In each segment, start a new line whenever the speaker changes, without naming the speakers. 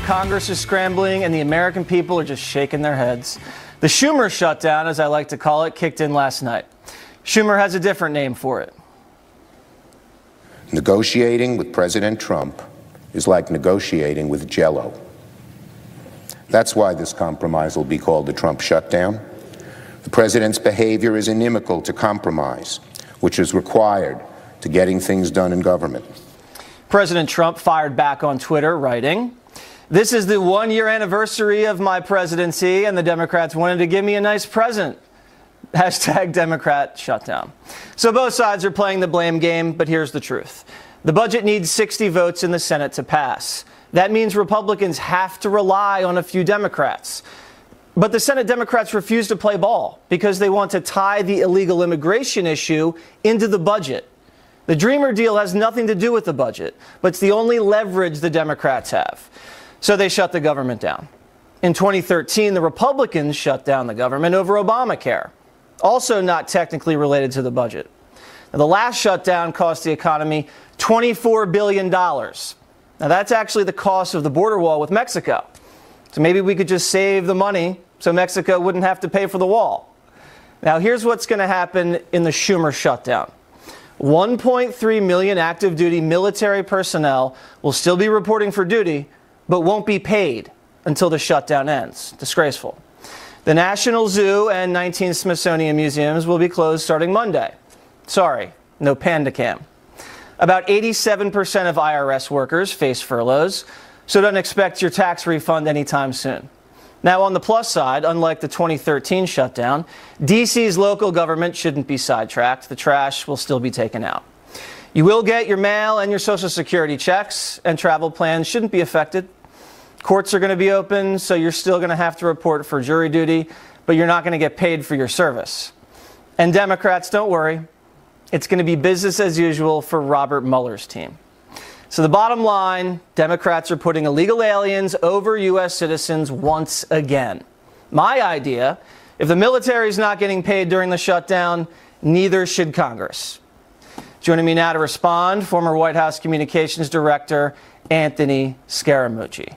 Congress is scrambling, and the American people are just shaking their heads. The Schumer shutdown, as I like to call it, kicked in last night. Schumer has a different name for it.
Negotiating with President Trump is like negotiating with Jell-O. That's why this compromise will be called the Trump shutdown. The president's behavior is inimical to compromise, which is required to getting things done in government.
President Trump fired back on Twitter, writing, "This is the one-year anniversary of my presidency, and the Democrats wanted to give me a nice present. Hashtag Democrat shutdown." So both sides are playing the blame game, but here's the truth. The budget needs 60 votes in the Senate to pass. That means Republicans have to rely on a few Democrats. But the Senate Democrats refuse to play ball because they want to tie the illegal immigration issue into the budget. The Dreamer deal has nothing to do with the budget, but it's the only leverage the Democrats have. So they shut the government down. In 2013, the Republicans shut down the government over Obamacare, also not technically related to the budget. Now, the last shutdown cost the economy $24 billion. Now, that's actually the cost of the border wall with Mexico. So maybe we could just save the money so Mexico wouldn't have to pay for the wall. Now, here's what's going to happen in the Schumer shutdown. 1.3 million active duty military personnel will still be reporting for duty, but won't be paid until the shutdown ends. Disgraceful. The National Zoo and 19 Smithsonian museums will be closed starting Monday. Sorry, no Panda Cam. About 87% of IRS workers face furloughs, so don't expect your tax refund anytime soon. Now, on the plus side, unlike the 2013 shutdown, D.C.'s local government shouldn't be sidetracked. The trash will still be taken out. You will get your mail and your Social Security checks, and travel plans shouldn't be affected. Courts are going to be open, so you're still going to have to report for jury duty, but you're not going to get paid for your service. And Democrats, don't worry. It's going to be business as usual for Robert Mueller's team. So the bottom line, Democrats are putting illegal aliens over U.S. citizens once again. My idea, if the military is not getting paid during the shutdown, neither should Congress. Joining me now to respond, former White House Communications Director Anthony Scaramucci.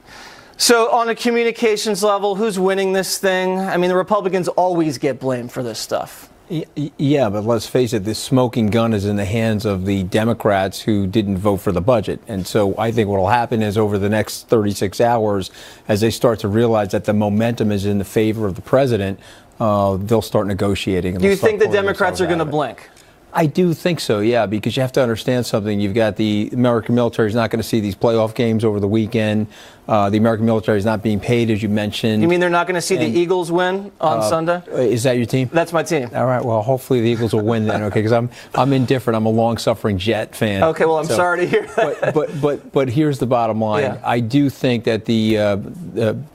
So on a communications level, who's winning this thing? I mean, the Republicans always get blamed for this stuff.
Yeah, but let's face it, this smoking gun is in the hands of the Democrats who didn't vote for the budget. And so I think what will happen is over the next 36 hours, as they start to realize that the momentum is in the favor of the president, they'll start negotiating.
Do you think the Democrats are going to blink?
I do think so, yeah, because you have to understand something. You've got the American military is not going to see these playoff games over the weekend. The American military is not being paid, as you mentioned.
You mean they're not going to see the Eagles win on Sunday?
Is that your team?
That's my team.
All right, well, hopefully the Eagles will win then, okay, because I'm indifferent. I'm a long-suffering Jet fan.
Okay, well, I'm sorry to hear that.
But here's the bottom line. Yeah. I do think that the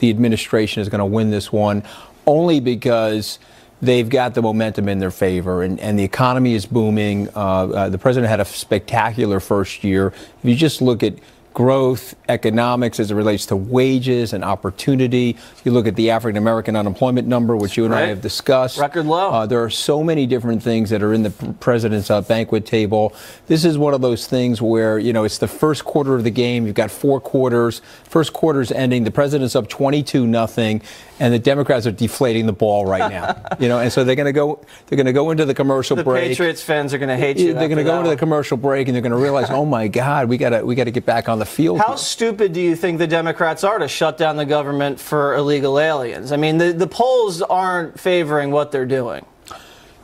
administration is going to win this one only because they've got the momentum in their favor, and the economy is booming. The president had a spectacular first year. If you just look at growth, economics as it relates to wages and opportunity. You look at the African American unemployment number, which you and I have discussed.
Record low.
There are so many different things that are in the president's banquet table. This is one of those things where, you know, it's the first quarter of the game. You've got 4 quarters. First quarter's ending. The president's up 22-0, and the Democrats are deflating the ball right now. You know, and so they're going to go into the commercial break.
The Patriots fans are going to hate you.
They're going to go into the commercial break, and they're going to realize, oh my God, we got to get back on the field.
How stupid do you think the Democrats are to shut down the government for illegal aliens? I mean, the polls aren't favoring what they're doing.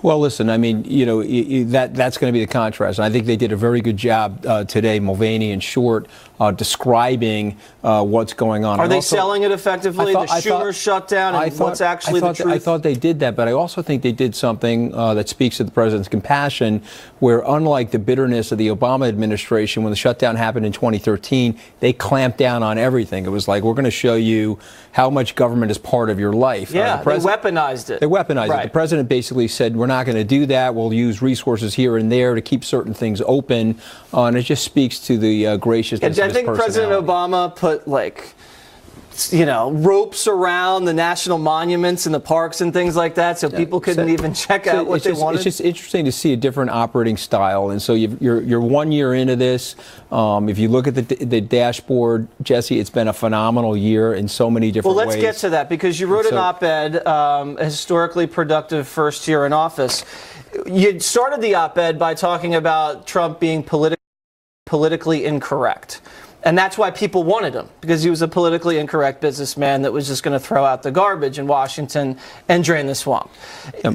Well, listen, I mean, you know, that's going to be the contrast. And I think they did a very good job today, Mulvaney and Short, describing what's going on.
Are they selling it effectively? The Schumer shutdown and what's actually the truth?
I thought they did that, but I also think they did something that speaks to the president's compassion, where unlike the bitterness of the Obama administration, when the shutdown happened in 2013, they clamped down on everything. It was like, we're going to show you how much government is part of your life.
Yeah, they weaponized it.
They weaponized it. The president basically said, we're not going to do that. We'll use resources here and there to keep certain things open. And it just speaks to the graciousness of his personality.
I think President Obama put, like, ropes around the national monuments and the parks and things like that, so people couldn't even check out what they wanted.
It's just interesting to see a different operating style, and so you're 1 year into this. If you look at the dashboard, Jesse, it's been a phenomenal year in so many different ways.
Well, let's get to that, because you wrote an op-ed, a historically productive first year in office. You started the op-ed by talking about Trump being politically incorrect. And that's why people wanted him, because he was a politically incorrect businessman that was just going to throw out the garbage in Washington and drain the swamp.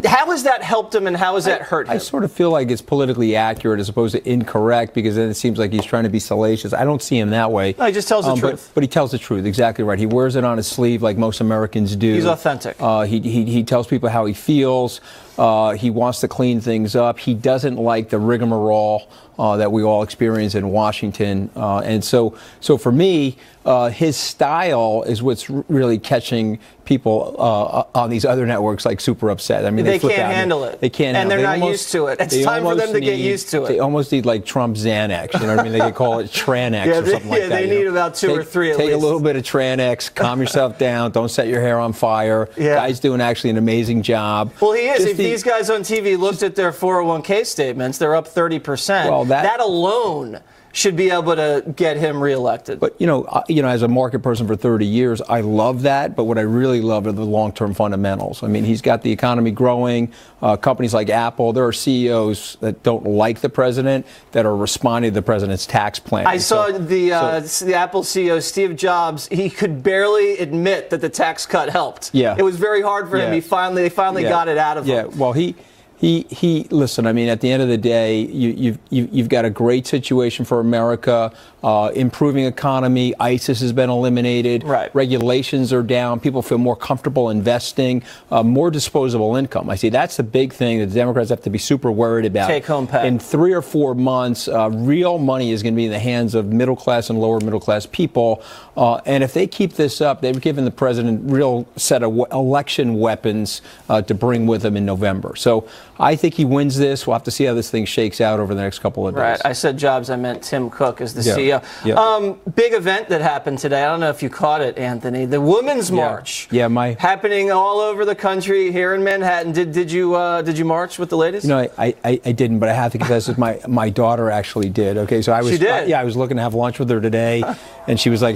How has that helped him, and how has that hurt him?
I sort of feel like it's politically accurate as opposed to incorrect, because then it seems like he's trying to be salacious. I don't see him that way.
No, he just tells the truth.
But he tells the truth, exactly right. He wears it on his sleeve like most Americans do.
He's authentic.
He tells people how he feels. He wants to clean things up. He doesn't like the rigmarole that we all experience in Washington. And so for me, his style is what's really catching people on these other networks like super upset. I mean,
they can't handle it.
They can't,
and they're not used to it. It's time for them to get used to it.
They almost need like Trump Xanax. You know what I mean? They could call it Tranex or something like that.
Yeah, they need about two or three at least.
Take a little bit of Tranex, calm yourself down, don't set your hair on fire.
Yeah.
Guy's doing actually an amazing job.
Well, he is. If these guys on TV looked at their 401k statements, they're up 30%. Well, that alone should be able to get him reelected.
But as a market person for 30 years, I love that. But what I really love are the long-term fundamentals. I mean, he's got the economy growing. Companies like Apple, there are CEOs that don't like the president that are responding to the president's tax plan.
I saw the Apple CEO Steve Jobs. He could barely admit that the tax cut helped. Yeah, it was very hard for him. They finally got it out of him.
Yeah, well, he listen, I mean, at the end of the day, you've got a great situation for America, improving economy, ISIS has been eliminated, regulations are down, people feel more comfortable investing, more disposable income. I see that's the big thing that the Democrats have to be super worried about.
Take home pay.
In 3 or 4 months, real money is going to be in the hands of middle class and lower middle class people. And if they keep this up, they've given the president real set of election weapons to bring with him in November. So I think he wins this. We'll have to see how this thing shakes out over the next couple of days.
Right. I said Jobs. I meant Tim Cook as the CEO. Yeah. Big event that happened today. I don't know if you caught it, Anthony. The Women's March.
Yeah,
happening all over the country here in Manhattan. Did you march with the ladies?
I didn't, but I have to confess that my daughter actually did. Okay, so I was.
She did?
I was looking to have lunch with her today, and she was like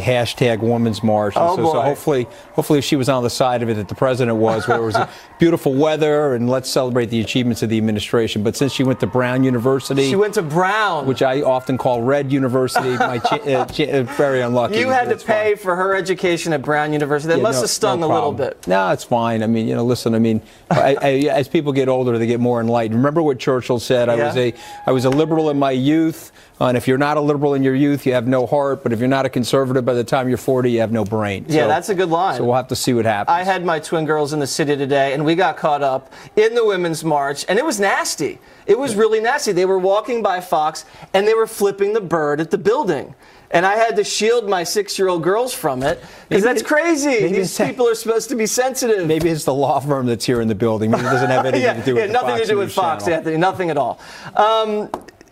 #Women's March.
And
so hopefully if she was on the side of it that the president was, where it was beautiful weather and let's celebrate the achievements of the administration. But since she went to Brown University.
She went to Brown.
Which I often call Red University. Very unlucky.
You had to pay for her education at Brown University. That must have stung a little bit.
No, it's fine. I mean, listen, I mean, as people get older, they get more enlightened. Remember what Churchill said? I was a liberal in my youth. And if you're not a liberal in your youth, you have no heart. But if you're not a conservative by the time you're 40, you have no brain.
Yeah, that's a good line.
So we'll have to see what happens.
I had my twin girls in the city today, and we got caught up in the Women's March, and it was nasty. It was really nasty. They were walking by Fox, and they were flipping the bird at the building. And I had to shield my 6-year-old girls from it, because that's crazy. These people are supposed to be sensitive.
Maybe it's the law firm that's here in the building. Maybe it doesn't have anything to do with
nothing to do with Fox, Anthony. Nothing at all.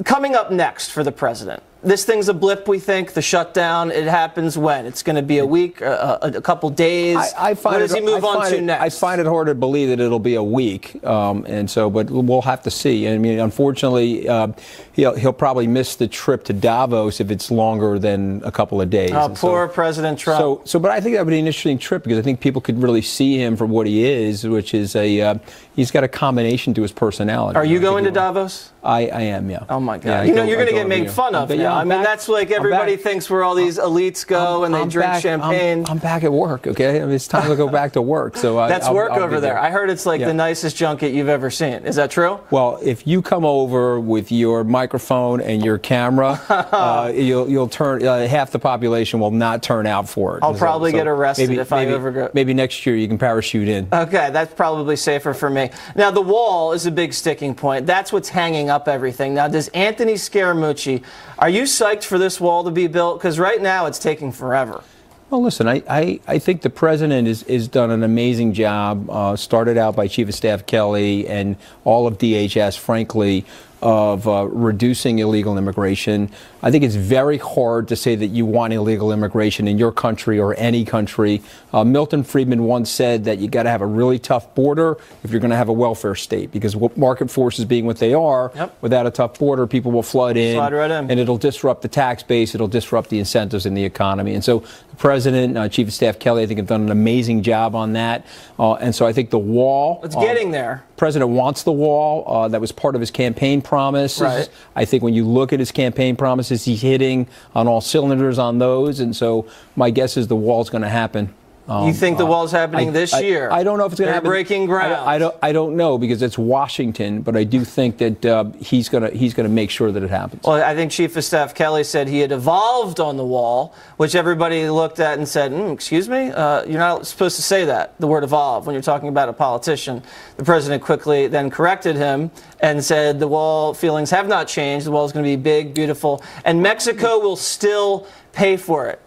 Coming up next for the president. This thing's a blip, we think. The shutdown, it happens when? It's going to be a week, a couple days? What does he move on to next?
I find it hard to believe that it'll be a week. But we'll have to see. I mean, unfortunately, he'll probably miss the trip to Davos if it's longer than a couple of days.
Poor President Trump.
But I think that would be an interesting trip, because I think people could really see him for what he is, which is he's got a combination to his personality.
Are you going to Davos?
I am, yeah.
Oh, my God. Yeah, you're going to get made fun of now. I mean, that's like everybody thinks where all these elites go and they drink champagne.
I'm back at work, okay? I mean, it's time to go back to work. So
that's work over there. I heard it's like the nicest junket you've ever seen. Is that true?
Well, if you come over with your microphone and your camera, you'll turn. Half the population will not turn out for it.
I'll probably get arrested if I ever go.
Maybe next year you can parachute in.
Okay, that's probably safer for me. Now, the wall is a big sticking point. That's what's hanging up everything. Now, does Anthony Scaramucci, are you psyched for this wall to be built? Because right now it's taking forever.
Well, listen, I think the president is done an amazing job. Started out by Chief of Staff Kelly and all of DHS, frankly, reducing illegal immigration. I think it's very hard to say that you want illegal immigration in your country or any country. Milton Friedman once said that you got to have a really tough border if you're going to have a welfare state, because market forces being what they are, without a tough border, people will flood in, and it'll disrupt the tax base, it'll disrupt the incentives in the economy. And so the President, Chief of Staff Kelly, I think have done an amazing job on that. And so I think the wall...
It's getting there.
President wants the wall. That was part of his campaign promises.
Right.
I think when you look at his campaign promises, he's hitting on all cylinders on those. And so my guess is the wall's going to happen.
You think the wall's happening this year?
I don't know if it's going to happen.
Breaking ground.
I don't know, because it's Washington, but I do think that he's going to make sure that it happens.
Well, I think Chief of Staff Kelly said he had evolved on the wall, which everybody looked at and said, excuse me, you're not supposed to say that, the word evolve, when you're talking about a politician. The president quickly then corrected him and said the wall feelings have not changed. The wall is going to be big, beautiful, and Mexico will still pay for it.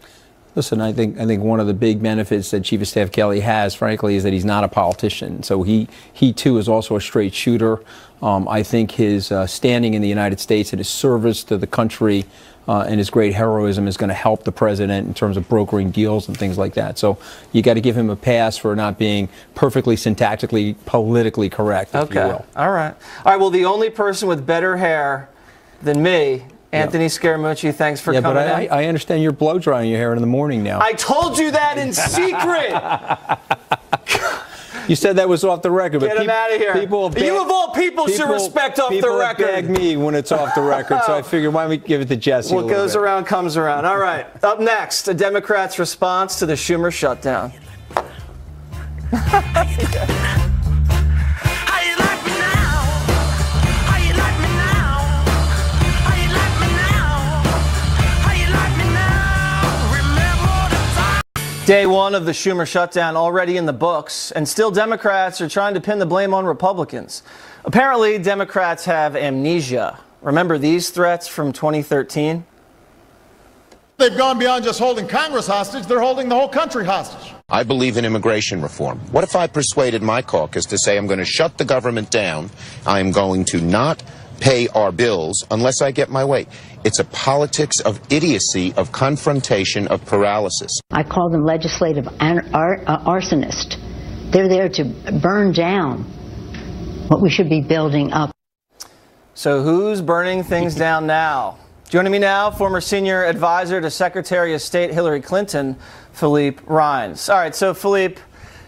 Listen, I think one of the big benefits that Chief of Staff Kelly has, frankly, is that he's not a politician. So he too is also a straight shooter. I think his standing in the United States and his service to the country and his great heroism is going to help the president in terms of brokering deals and things like that. So you got to give him a pass for not being perfectly syntactically, politically correct, if you will.
All right. Well, the only person with better hair than me, Anthony Scaramucci, thanks for coming in.
I understand you're blow drying your hair in the morning now.
I told you that in secret.
You said that was off the record.
Get him out of here. You of all people should respect off the record.
People bag me when it's off the record, so I figured why don't we give it to Jesse.
What goes around comes around. All right. Up next, a Democrat's response to the Schumer shutdown. Day one of the Schumer shutdown already in the books, and still Democrats are trying to pin the blame on Republicans. Apparently, Democrats have amnesia. Remember these threats from 2013?
They've gone beyond just holding Congress hostage, they're holding the whole country hostage.
I believe in immigration reform. What if I persuaded my caucus to say I'm going to shut the government down, I'm going to not pay our bills unless I get my way? It's a politics of idiocy, of confrontation, of paralysis.
I call them legislative arsonists. They're there to burn down what we should be building up.
So who's burning things down now? Joining me now, former senior advisor to Secretary of State Hillary Clinton, Philippe Rines. All right, so Philippe,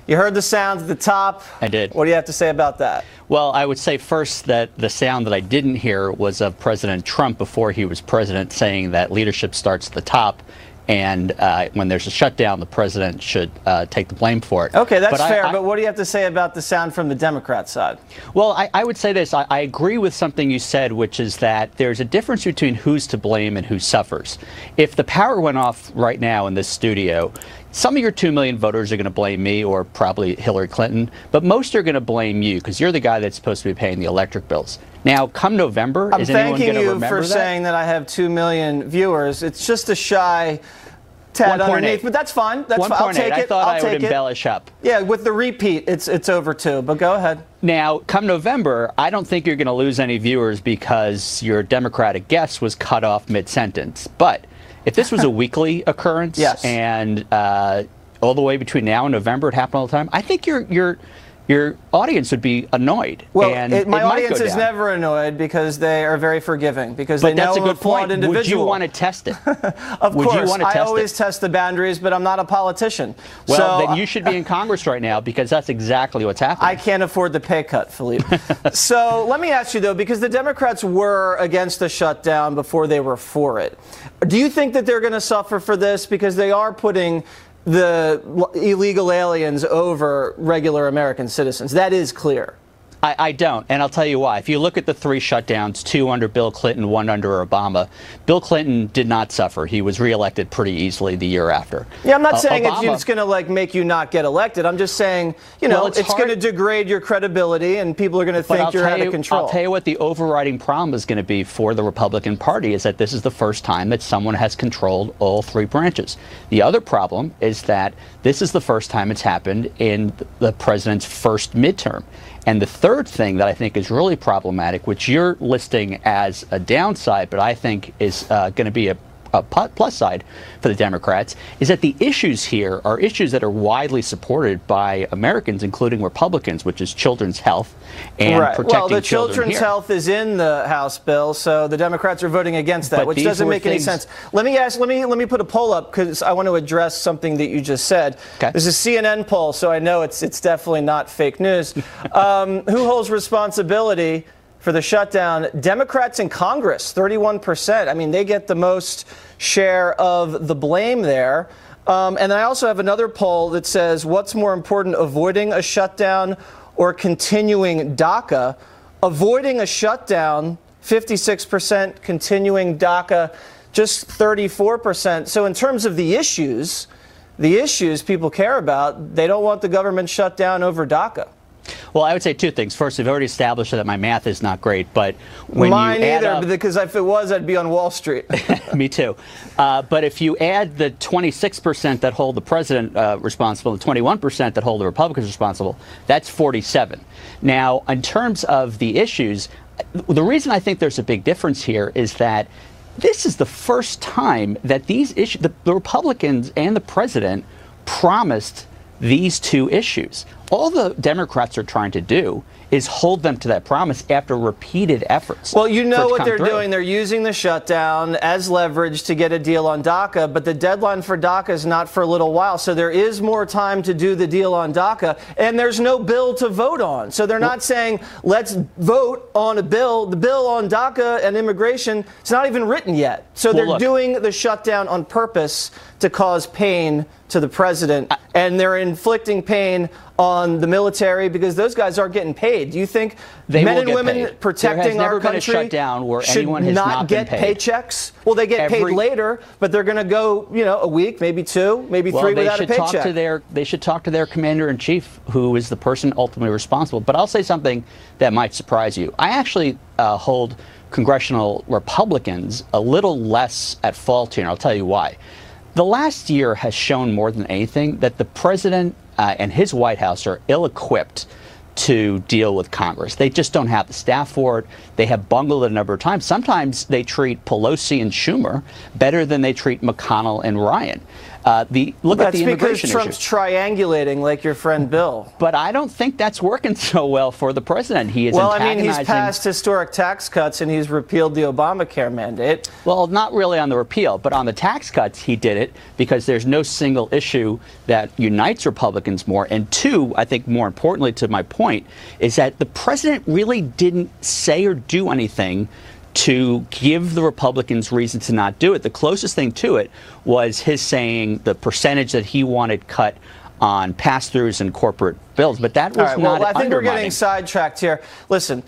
you heard the sounds at the top.
I did.
What do you have to say about that?
Well, I would say first that the sound that I didn't hear was of President Trump before he was president saying that leadership starts at the top, and when there's a shutdown, the president should take the blame for it.
Okay, that's fair, but what do you have to say about the sound from the Democrat side?
Well, I would say this. I agree with something you said, which is that there's a difference between who's to blame and who suffers. If the power went off right now in this studio, some of your 2 million voters are going to blame me or probably Hillary Clinton, but most are going to blame you because you're the guy that's supposed to be paying the electric bills. Now, come November, is anyone going to remember that?
I'm thanking you for saying that I have 2 million viewers. It's just a shy tad underneath, but that's fine. That's fine. I'll take it.
I thought I would embellish up.
Yeah, with the repeat, it's over 2, but go ahead.
Now, come November, I don't think you're going to lose any viewers because your Democratic guest was cut off mid-sentence. But if this was a weekly occurrence and all the way between now and November it happened all the time, I think your audience would be annoyed.
Well,
and
my audience is never annoyed because they are very forgiving, because they know I'm a flawed individual.
Would you want to test it?
Of course. I always test the boundaries, but I'm not a politician.
Well, then you should be in Congress right now because that's exactly what's happening.
I can't afford the pay cut, Philippe. So let me ask you, though, because the Democrats were against the shutdown before they were for it. Do you think that they're going to suffer for this? Because they are putting the illegal aliens over regular American citizens. That is clear.
I don't, and I'll tell you why. If you look at the 3 shutdowns, 2 under Bill Clinton, 1 under Obama, Bill Clinton did not suffer. He was reelected pretty easily the year after.
Yeah, I'm not saying it's going to make you not get elected. I'm just saying, it's going to degrade your credibility, and people are going to think you're out of control.
I'll tell you what the overriding problem is going to be for the Republican Party is that this is the first time that someone has controlled all 3 branches. The other problem is that this is the first time it's happened in the president's first midterm. And the third third thing that I think is really problematic, which you're listing as a downside, but I think is going to be a plus side for the Democrats, is that the issues here are issues that are widely supported by Americans, including Republicans, which is children's health and protecting children.
Well, the children's health is in the House bill, so the Democrats are voting against that, which doesn't make any sense. Let me put a poll up because I want to address something that you just said.
Okay.
This is a CNN poll, so I know it's definitely not fake news. Who holds responsibility for the shutdown? Democrats in Congress, 31%. I mean, they get the most share of the blame there. And I also have another poll that says, what's more important, avoiding a shutdown or continuing DACA? Avoiding a shutdown, 56%, continuing DACA, just 34%. So in terms of the issues people care about, they don't want the government shut down over DACA.
Well, I would say two things. First, we've already established that my math is not great, but when
Mine
you add
either,
up,
because if it was, I'd be on Wall Street.
Me too. But if you add the 26% that hold the president responsible, the 21% that hold the Republicans responsible, that's 47. Now, in terms of the issues, the reason I think there's a big difference here is that this is the first time that these issues, the Republicans and the president promised these two issues. All the Democrats are trying to do is hold them to that promise after repeated efforts.
Well, you know what they're doing. They're using the shutdown as leverage to get a deal on DACA, but the deadline for DACA is not for a little while, so there is more time to do the deal on DACA, and there's no bill to vote on. So they're not saying, let's vote on a bill. The bill on DACA and immigration, it's not even written yet. So they're doing the shutdown on purpose to cause pain to the president, and they're inflicting pain on the military because those guys aren't getting paid. Do you think men and women protecting our country should not get paychecks? Well, they get paid later, but they're going to go, a week, maybe two, maybe three without a paycheck.
They should talk to their commander-in-chief, who is the person ultimately responsible. But I'll say something that might surprise you. I actually hold congressional Republicans a little less at fault here, and I'll tell you why. The last year has shown more than anything that the president and his White House are ill-equipped to deal with Congress. They just don't have the staff for it. They have bungled it a number of times. Sometimes they treat Pelosi and Schumer better than they treat McConnell and Ryan. Look at the immigration issue.
That's because Trump's triangulating like your friend Bill.
But I don't think that's working so well for the president. He is antagonizing.
He's passed historic tax cuts and he's repealed the Obamacare mandate.
Well, not really on the repeal, but on the tax cuts, he did it because there's no single issue that unites Republicans more. And two, I think more importantly to my point, is that the president really didn't say or do anything to give the Republicans reason to not do it. The closest thing to it was his saying the percentage that he wanted cut on pass-throughs and corporate bills. But that was not
I think we're getting sidetracked here. Listen,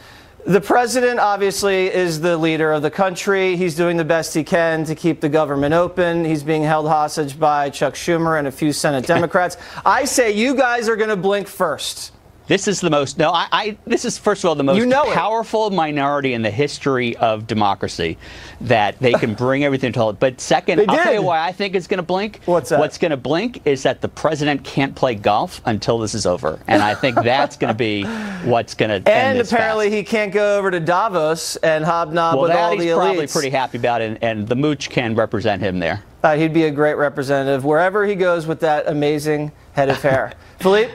the president obviously is the leader of the country. He's doing the best he can to keep the government open. He's being held hostage by Chuck Schumer and a few Senate Democrats. I say you guys are going to blink first.
This is the most, this is, first of all, the most powerful minority in the history of democracy that they can bring everything to it. But second, I'll tell you why I think it's going to blink.
What's that?
What's going to blink is that the president can't play golf until this is over. And I think that's going to be what's going to end this
apparently he can't go over to Davos and hobnob with all the elites.
He's probably pretty happy about it, and the mooch can represent him there.
He'd be a great representative wherever he goes with that amazing head of hair. Philippe?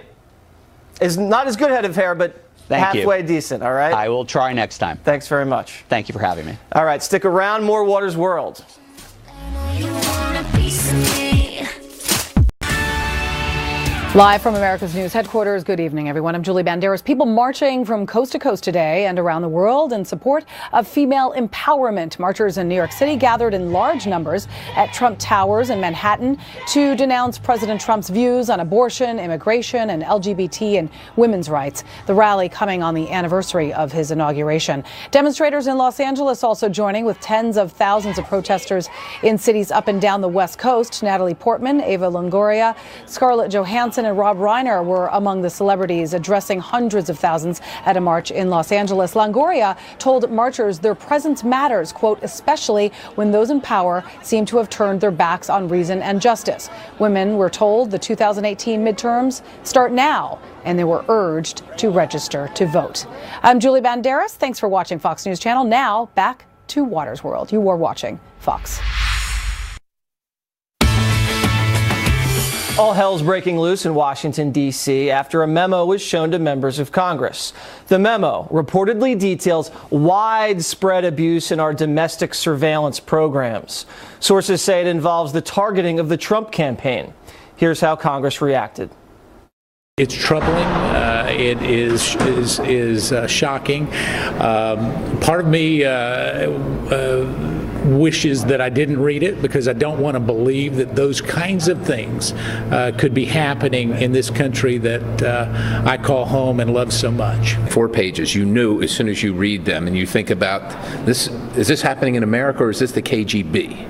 Is not as good head of hair, but halfway decent, all right?
I will try next time.
Thanks very much.
Thank you for having me.
All right, stick around. More Waters World.
Live from America's News headquarters, good evening, everyone. I'm Julie Banderas. People marching from coast to coast today and around the world in support of female empowerment. Marchers in New York City gathered in large numbers at Trump Towers in Manhattan to denounce President Trump's views on abortion, immigration, and LGBT and women's rights. The rally coming on the anniversary of his inauguration. Demonstrators in Los Angeles also joining with tens of thousands of protesters in cities up and down the West Coast. Natalie Portman, Ava Longoria, Scarlett Johansson, Johnson and Rob Reiner were among the celebrities addressing hundreds of thousands at a march in Los Angeles. Longoria told marchers their presence matters, quote, especially when those in power seem to have turned their backs on reason and justice. Women were told the 2018 midterms start now, and they were urged to register to vote. I'm Julie Banderas. Thanks for watching Fox News Channel. Now back to Waters World. You are watching Fox.
All hell's breaking loose in Washington, D.C. after a memo was shown to members of Congress. The memo reportedly details widespread abuse in our domestic surveillance programs. Sources say it involves the targeting of the Trump campaign. Here's how Congress reacted.
It's troubling. It is shocking. Part of me wishes that I didn't read it, because I don't want to believe that those kinds of things could be happening in this country that I call home and love so much.
4 pages. You knew as soon as you read them and you think about this, is this happening in America or is this the KGB?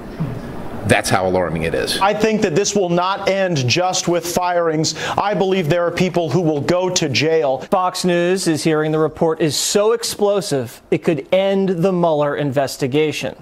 That's how alarming it is.
I think that this will not end just with firings. I believe there are people who will go to jail.
Fox News is hearing the report is so explosive it could end the Mueller investigation.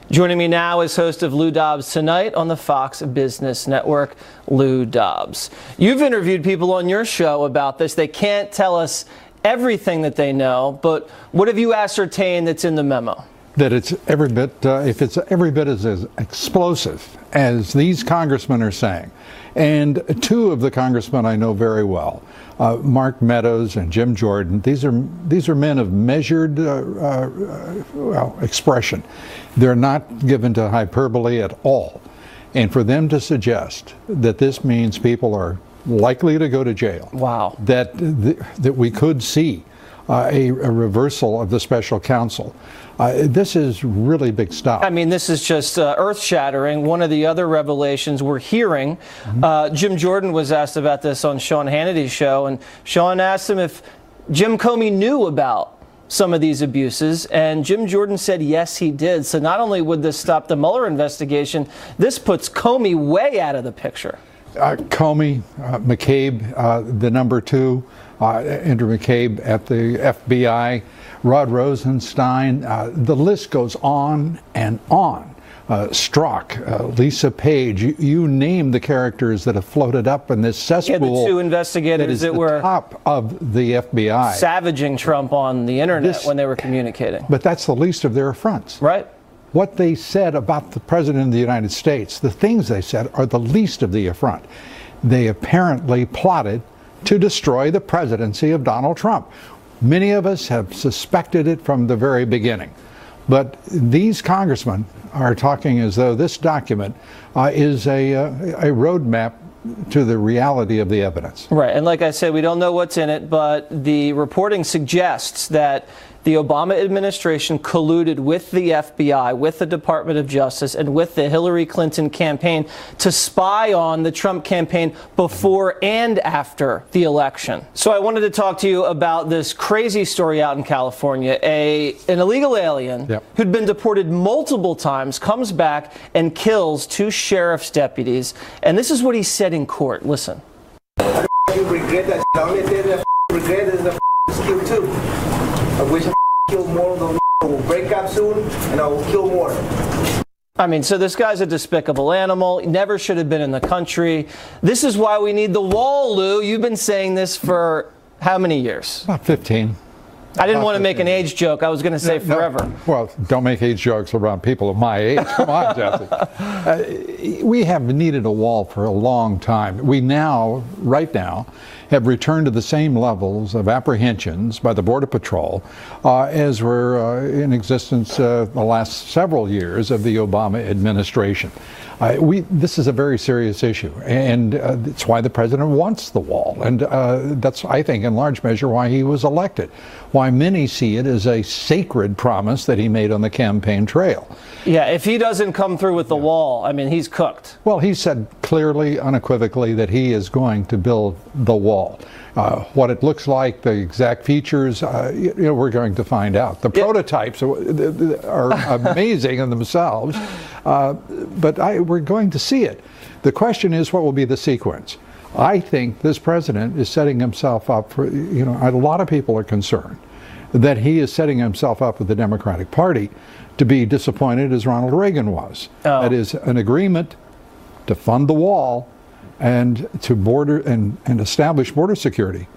Joining me now is host of Lou Dobbs Tonight on the Fox Business Network, Lou Dobbs. You've interviewed people on your show about this. They can't tell us everything that they know, but what have you ascertained that's in the memo?
That it's every bit, if it's every bit as explosive as these congressmen are saying. And 2 of the congressmen I know very well, Mark Meadows and Jim Jordan. These are men of measured expression. They're not given to hyperbole at all. And for them to suggest that this means people are likely to go to jail,
wow,
that we could see a reversal of the special counsel. This is really big stuff.
I mean, this is just earth-shattering. One of the other revelations we're hearing, Jim Jordan was asked about this on Sean Hannity's show, and Sean asked him if Jim Comey knew about some of these abuses, and Jim Jordan said yes, he did. So not only would this stop the Mueller investigation, this puts Comey way out of the picture.
Comey, McCabe, the number 2, Andrew McCabe at the FBI, Rod Rosenstein, the list goes on and on. Strzok, Lisa Page, you name the characters that have floated up in this cesspool.
Yeah, the 2 investigators that were
top of the FBI.
Savaging Trump on the internet when they were communicating.
But that's the least of their affronts.
Right.
What they said about the President of the United States, the things they said, are the least of the affront. They apparently plotted to destroy the presidency of Donald Trump. Many of us have suspected it from the very beginning. But these congressmen are talking as though this document is a roadmap to the reality of the evidence.
Right, and like I said, we don't know what's in it, but the reporting suggests that the Obama administration colluded with the FBI, with the Department of Justice, and with the Hillary Clinton campaign to spy on the Trump campaign before and after the election. So I wanted to talk to you about this crazy story out in California. An illegal alien who'd been deported multiple times comes back and kills 2 sheriff's deputies. And this is what he said in court. Listen.
I regret that. The only thing that I regret is the skill too. I wish I kill more of them. Will break up soon, and I will kill more.
I mean, so this guy's a despicable animal. He never should have been in the country. This is why we need the wall, Lou. You've been saying this for how many years?
About 15.
I didn't want to make an age joke. I was going to say forever.
No, well, don't make age jokes around people of my age. Come on, Jesse. We have needed a wall for a long time. We now, right now, have returned to the same levels of apprehensions by the Border Patrol as were in existence the last several years of the Obama administration. This is a very serious issue, and it's why the president wants the wall, and that's, I think, in large measure why he was elected, why many see it as a sacred promise that he made on the campaign trail.
Yeah, if he doesn't come through with the wall, I mean, he's cooked.
Well, he said clearly, unequivocally, that he is going to build the wall. What it looks like, the exact features, we're going to find out. The prototypes are amazing in themselves, but we're going to see it. The question is, what will be the sequence? I think this president is setting himself up for, a lot of people are concerned that he is setting himself up with the Democratic Party to be disappointed as Ronald Reagan was. Oh. That is an agreement to fund the wall and to border and establish border security.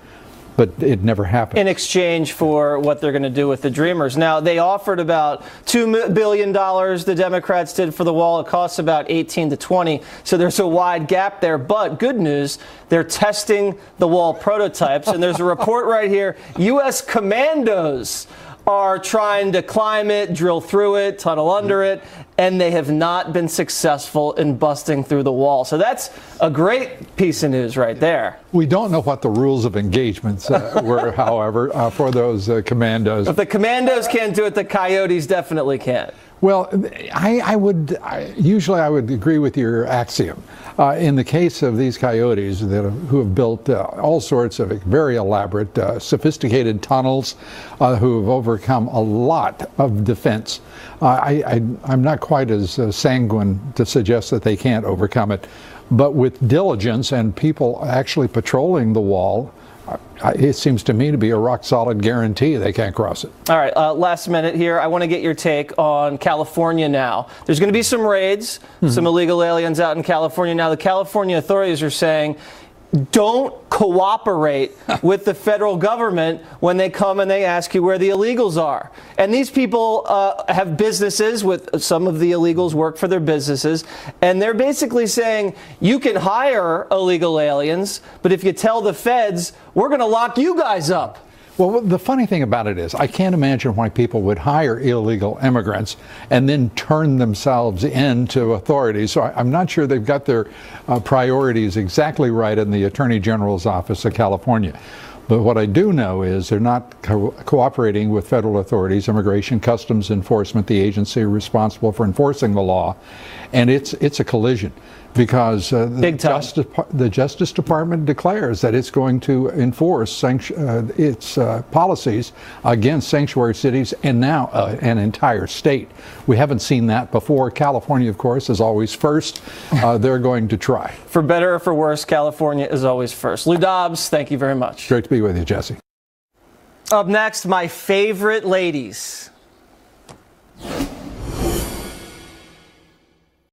But it never happened. In
exchange for what they're going to do with the Dreamers. Now, they offered about $2 billion, the Democrats did, for the wall. It costs about 18 to 20, so there's a wide gap there. But good news, they're testing the wall prototypes, and there's a report right here. U.S. commandos are trying to climb it, drill through it, tunnel under it, and they have not been successful in busting through the wall. So that's a great piece of news right there.
We don't know what the rules of engagement were, however, for those commandos.
If the commandos can't do it, the coyotes definitely can't.
Well, I would agree with your axiom. In the case of these coyotes who have built all sorts of very elaborate, sophisticated tunnels, who have overcome a lot of defense, I'm not quite as sanguine to suggest that they can't overcome it. But with diligence and people actually patrolling the wall, it seems to me to be a rock-solid guarantee they can't cross it.
All right, last minute here. I want to get your take on California now. There's going to be some raids, some illegal aliens out in California. Now, the California authorities are saying, don't cooperate with the federal government when they come and they ask you where the illegals are. And these people have businesses with some of the illegals work for their businesses. And they're basically saying you can hire illegal aliens, but if you tell the feds, we're going to lock you guys up.
Well, the funny thing about it is I can't imagine why people would hire illegal immigrants and then turn themselves in to authorities. So I'm not sure they've got their priorities exactly right in the Attorney General's office of California. But what I do know is they're not cooperating with federal authorities, Immigration Customs Enforcement, the agency responsible for enforcing the law. And it's a collision. Because the Justice Department declares that it's going to enforce its policies against sanctuary cities and now an entire state. We haven't seen that before. California, of course, is always first. They're going to try.
For better or for worse, California is always first. Lou Dobbs, thank you very much.
Great to be with you, Jesse.
Up next, my favorite ladies.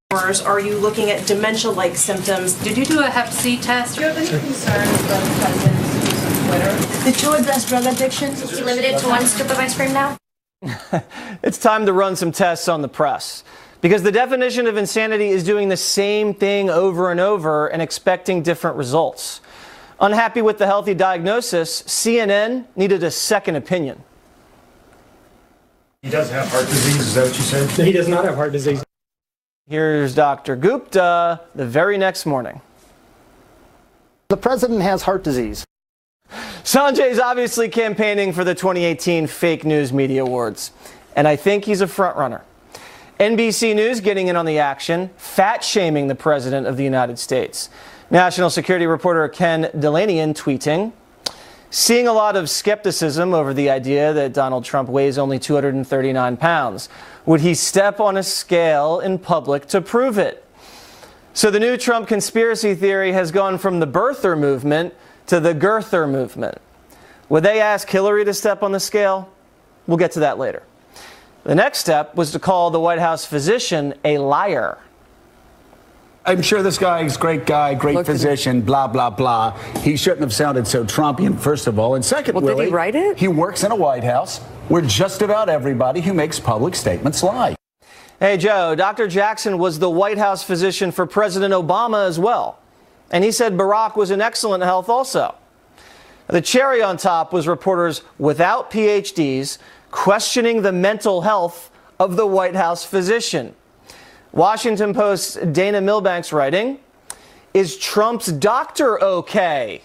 Are you looking at dementia-like symptoms? Did you do a Hep C test? Do you have any concerns about the president's use of Twitter?
Did you address drug addiction?
Is he limited to one scoop of ice cream now?
It's time to run some tests on the press. Because the definition of insanity is doing the same thing over and over and expecting different results. Unhappy with the healthy diagnosis, CNN needed a second opinion.
He does have heart disease, is that what you said?
He does not have heart disease.
Here's Dr. Gupta the very next morning.
The president has heart disease.
Sanjay's obviously campaigning for the 2018 Fake News Media Awards, and I think he's a frontrunner. NBC News getting in on the action, fat-shaming the President of the United States. National security reporter Ken Delanian tweeting, seeing a lot of skepticism over the idea that Donald Trump weighs only 239 pounds. Would he step on a scale in public to prove it? So the new Trump conspiracy theory has gone from the birther movement to the girther movement. Would they ask Hillary to step on the scale? We'll get to that later. The next step was to call the White House physician a liar.
I'm sure this guy is a great guy, great physician, blah, blah, blah. He shouldn't have sounded so Trumpian, first of all. And second,
well, did he write it?
He works in a White House where just about everybody who makes public statements lie.
Hey, Joe, Dr. Jackson was the White House physician for President Obama as well. And he said Barack was in excellent health also. The cherry on top was reporters without PhDs questioning the mental health of the White House physician. Washington Post's Dana Milbank's writing, is Trump's doctor okay?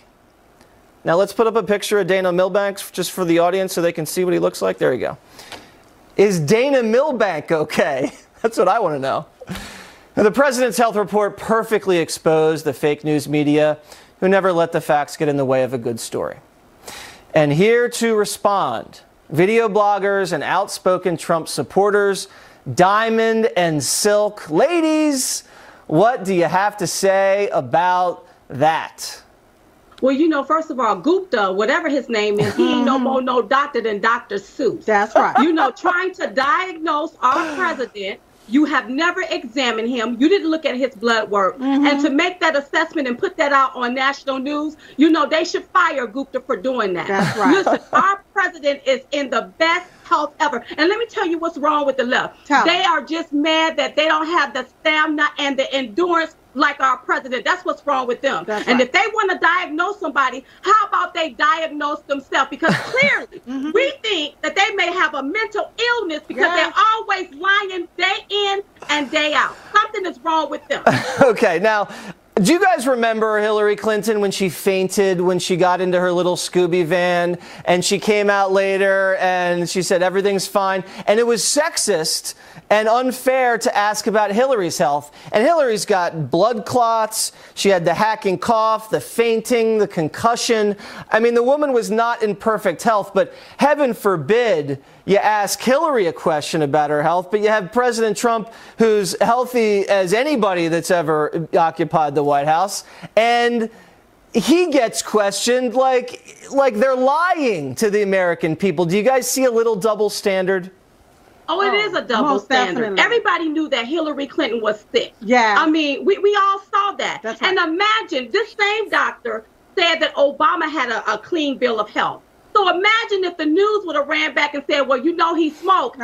Now let's put up a picture of Dana Milbank just for the audience so they can see what he looks like. There you go. Is Dana Milbank okay? That's what I want to know. Now, the president's health report perfectly exposed the fake news media who never let the facts get in the way of a good story. And here to respond, video bloggers and outspoken Trump supporters, Diamond and Silk. Ladies, what do you have to say about that?
Well, you know, first of all, Gupta, whatever his name is, he ain't no more no doctor than Dr. Seuss.
That's right.
You know, trying to diagnose our president, you have never examined him. You didn't look at his blood work. And to make that assessment and put that out on national news, you know, they should fire Gupta for doing that.
That's right.
Listen, our president is in the best health ever. And let me tell you what's wrong with the left. They are just mad that they don't have the stamina and the endurance like our president. That's what's wrong with them. And if they want to diagnose somebody, how about they diagnose themselves? Because clearly we think that they may have a mental illness because they're always lying day in and day out. Something is wrong with them.
Okay, now, do you guys remember Hillary Clinton when she fainted when she got into her little Scooby van and she came out later and she said everything's fine? And it was sexist and unfair to ask about Hillary's health. And Hillary's got blood clots. She had the hacking cough, the fainting, the concussion. I mean, the woman was not in perfect health, but heaven forbid you ask Hillary a question about her health, but you have President Trump, who's healthy as anybody that's ever occupied the White House, and he gets questioned like they're lying to the American people. Do you guys see a little double standard?
Oh, it is a double standard.
Definitely.
Everybody knew that Hillary Clinton was sick.
Yeah.
I mean, we all saw that.
That's right.
And imagine this same doctor said that Obama had a clean bill of health. So imagine if the news would have ran back and said, well, you know, he smoked.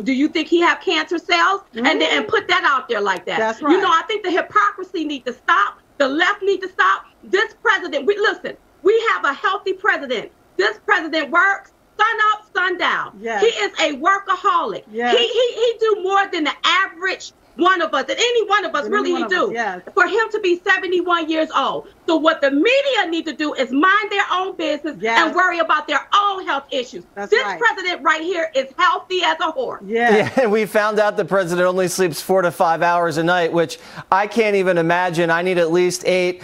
Do you think he have cancer cells? And put that out there like that.
That's right.
You know, I think the hypocrisy needs to stop. The left needs to stop. This president, listen, we have a healthy president. This president works sun up, sun down.
Yes.
He is a workaholic.
Yes.
He do more than the average one of us, and any one of us, really he do. For him to be 71 years old. So what the media need to do is mind their own business and worry about their own health issues. This president right here is healthy as a horse.
Yeah, and we found out the president only sleeps 4 to 5 hours a night, which I can't even imagine. I need at least 8.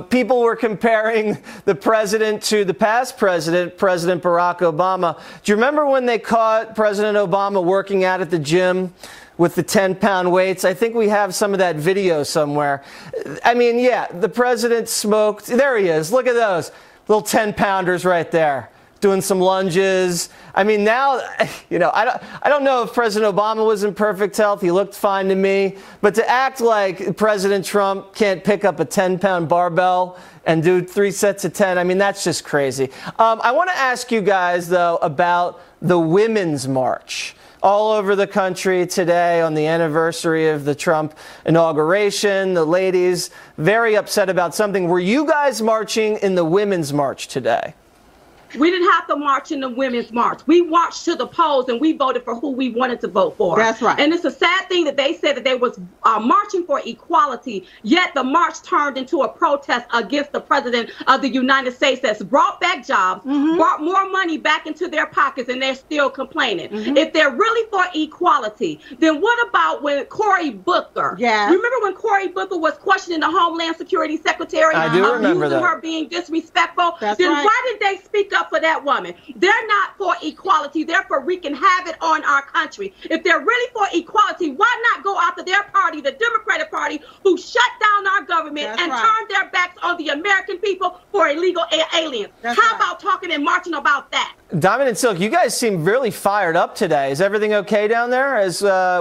People were comparing the president to the past president, President Barack Obama. Do you remember when they caught President Obama working out at the gym with the 10-pound weights? I think we have some of that video somewhere. I mean, yeah, the president smoked. There he is. Look at those little 10-pounders right there doing some lunges. I mean, now, you know, I don't know if President Obama was in perfect health. He looked fine to me. But to act like President Trump can't pick up a 10-pound barbell and do 3 sets of 10, I mean, that's just crazy. I want to ask you guys, though, about the Women's March all over the country today on the anniversary of the Trump inauguration. The ladies very upset about something. Were you guys marching in the Women's March today?
We didn't have to march in the Women's March. We marched to the polls and we voted for who we wanted to vote for.
That's right.
And it's a sad thing that they said that they was marching for equality, yet the march turned into a protest against the president of the United States that's brought back jobs, brought more money back into their pockets, and they're still complaining. If they're really for equality, then what about when Cory Booker? Remember when Cory Booker was questioning the Homeland Security Secretary?
I do remember
using
that.
her being disrespectful?
That's
then
right.
why did they speak up for that woman? They're not for equality. They're for wreaking havoc on our country. If they're really for equality, why not go after their party, the Democratic Party, who shut down our government and turned their backs on the American people for illegal aliens? How about talking and marching about that?
Diamond and Silk, you guys seem really fired up today. Is everything okay down there?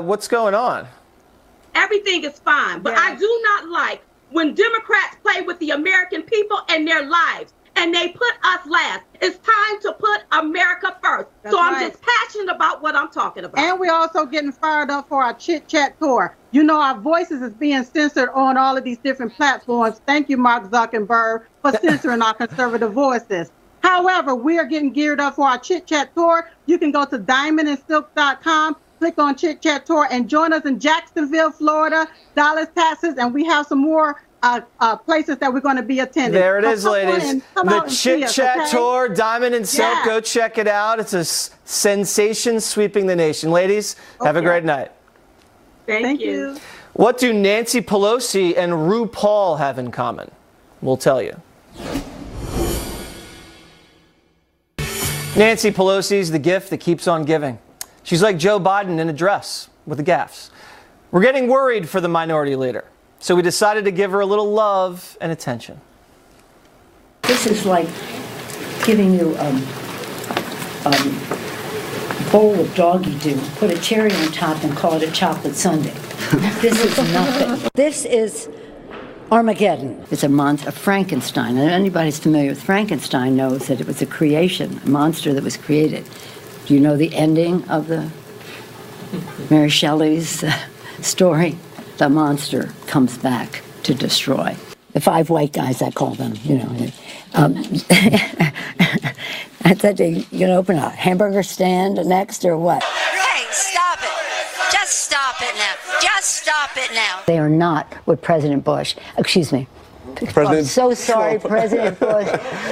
What's going on?
Everything is fine, but I do not like when Democrats play with the American people and their lives, and they put us last. It's time to put America first. So I'm just passionate about what I'm talking about.
And we're also getting fired up for our Chit Chat tour. You know, our voices is being censored on all of these different platforms. Thank you, Mark Zuckerberg, for censoring our conservative voices. However, we are getting geared up for our Chit Chat tour. You can go to diamondandsilk.com, click on Chit Chat tour, and join us in Jacksonville, Florida, Dallas, Texas, and we have some more places that we're going to be attending.
There it is, ladies. The Chit Chat
okay?
Tour, Diamond and Silk.
Yeah.
Go check it out. It's a sensation sweeping the nation. Ladies, have a great night.
Thank you.
What do Nancy Pelosi and RuPaul have in common? We'll tell you. Nancy Pelosi's the gift that keeps on giving. She's like Joe Biden in a dress with the gaffes. We're getting worried for the minority leader. So we decided to give her a little love and attention.
This is like giving you a bowl of doggy do, put a cherry on top and call it a chocolate sundae. This is nothing. This is Armageddon. It's a monster, Frankenstein. And anybody who's familiar with Frankenstein knows that it was a creation, a monster that was created. Do you know the ending of the Mary Shelley's story? The monster comes back to destroy. The 5 white guys, I call them, you know. I said, you gonna open a hamburger stand next or what?
Hey, stop it. Just stop it now. Just stop it now.
They are not what President Bush, excuse me. I'm so sorry, President Bush.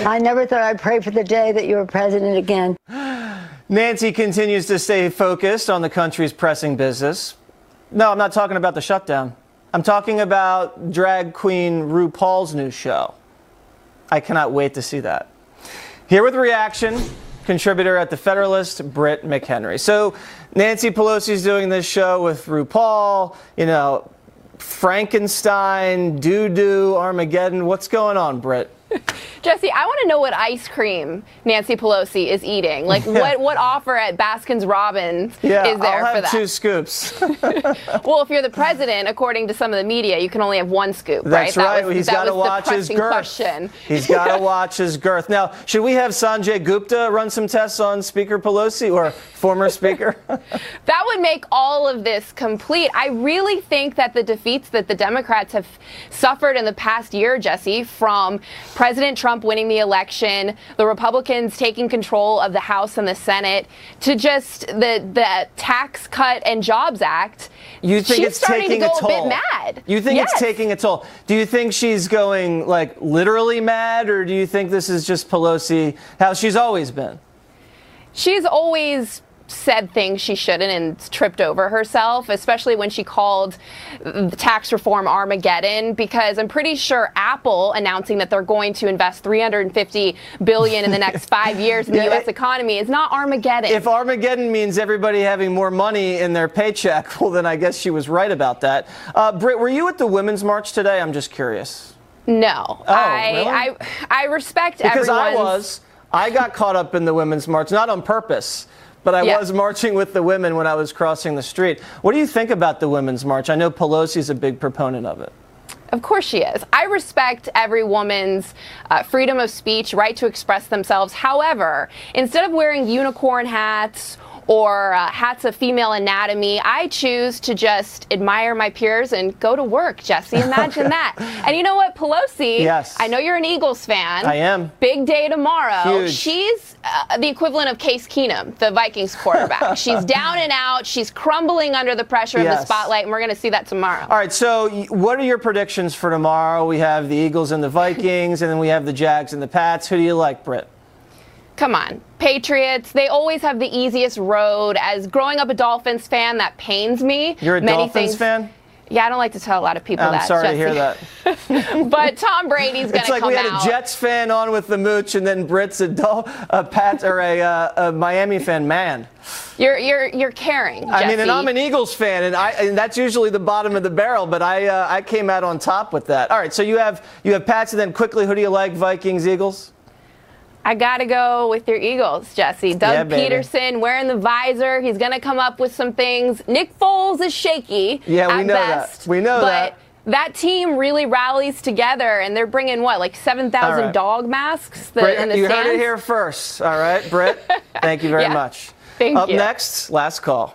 I never thought I'd pray for the day that you were president again.
Nancy continues to stay focused on the country's pressing business. No, I'm not talking about the shutdown. I'm talking about drag queen RuPaul's new show. I cannot wait to see that. Here with reaction, contributor at The Federalist, Britt McHenry. So Nancy Pelosi's doing this show with RuPaul, you know, Frankenstein, doo-doo, Armageddon. What's going on, Britt?
Jesse, I want to know what ice cream Nancy Pelosi is eating. Like, what offer at Baskin-Robbins is there for that?
I'll have 2 scoops.
Well, if you're the president, according to some of the media, you can only have 1 scoop,
That's
right?
He's got to watch his girth.
Question.
He's got to watch his girth. Now, should we have Sanjay Gupta run some tests on Speaker Pelosi or former Speaker?
That would make all of this complete. I really think that the defeats that the Democrats have suffered in the past year, Jesse, from President Trump winning the election, the Republicans taking control of the House and the Senate, to just the Tax Cut and Jobs Act.
You think
she's
it's
starting
taking
to go
a toll?
A bit mad.
You think
Yes.
it's taking a toll? Do you think she's going like literally mad, or do you think this is just Pelosi how she's always been?
She's always said things she shouldn't and tripped over herself, especially when she called the tax reform Armageddon, because I'm pretty sure Apple announcing that they're going to invest $350 billion in the next 5 years in the U.S. economy is not Armageddon.
If Armageddon means everybody having more money in their paycheck, well, then I guess she was right about that. Britt, were you at the Women's March today? I'm just curious.
No.
Really?
I respect
because
everyone's...
I got caught up in the Women's March, not on purpose. But I was marching with the women when I was crossing the street. What do you think about the Women's March? I know Pelosi's a big proponent of it.
Of course she is. I respect every woman's freedom of speech, right to express themselves. However, instead of wearing unicorn hats or hats of female anatomy, I choose to just admire my peers and go to work, Jesse. Imagine that. And you know what, Pelosi,
yes.
I know you're an Eagles fan.
I am.
Big day tomorrow.
Huge.
She's the equivalent of Case Keenum, the Vikings quarterback. She's down and out. She's crumbling under the pressure of the spotlight, and we're going to see that tomorrow.
All right, so what are your predictions for tomorrow? We have the Eagles and the Vikings, and then we have the Jags and the Pats. Who do you like, Britt?
Come on. Patriots, they always have the easiest road. As growing up a Dolphins fan, that pains me.
You're a Dolphins fan?
Yeah, I don't like to tell a lot of people that.
I'm sorry
Jesse.
to hear that.
But Tom Brady's going to come out.
It's like we had a Jets fan on with the Mooch, and then Britt's a Pats or a Miami fan. Man,
you're caring, Jesse.
I mean, and I'm an Eagles fan, and that's usually the bottom of the barrel. But I came out on top with that. All right, so you have Pats, and then quickly, who do you like? Vikings, Eagles.
I got to go with your Eagles, Jesse. Doug Peterson wearing the visor. He's going to come up with some things. Nick Foles is shaky.
Yeah, we know
best,
that. We know that.
But that team really rallies together, and they're bringing, what, like 7,000 dog masks in the stands?
You heard it here first. All right, Britt, thank you very much.
Thank you.
Up next, last call.